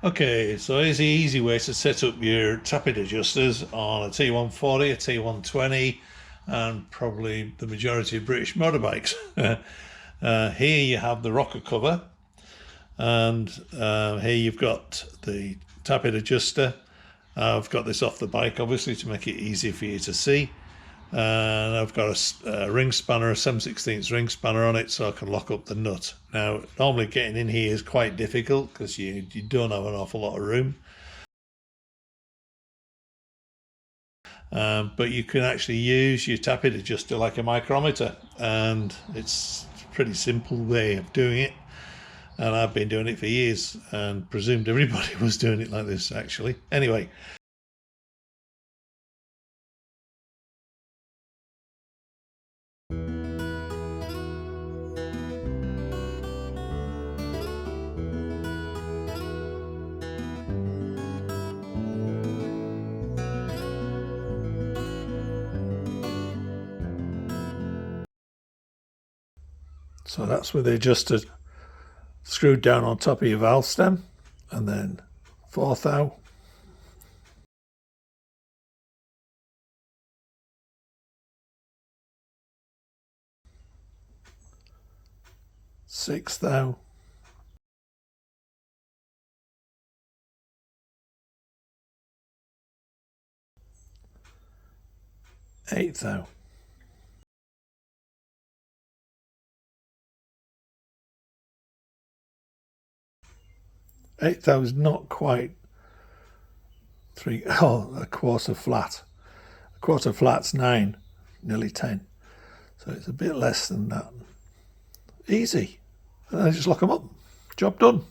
Okay, so here's the easy way to set up your tappet adjusters on a T140, a T120, and probably the majority of British motorbikes. Here you have the rocker cover, and here you've got the tappet adjuster. I've got this off the bike, obviously, to make it easy for you to see. And I've got a ring spanner, a 7/16 ring spanner on it, so I can lock up the nut. Now, normally getting in here is quite difficult because you don't have an awful lot of room. But you can actually use your tappet adjuster like a micrometer, and it's a pretty simple way of doing it. And I've been doing it for years and presumed everybody was doing it like this, actually. Anyway. So that's with the adjuster screwed down on top of your valve stem, and then 4th thou, 6th thou, 8th thou. 8th thou is not quite a quarter flat. A quarter flat's 9, nearly 10. So it's a bit less than that. Easy. And then just lock them up. Job done.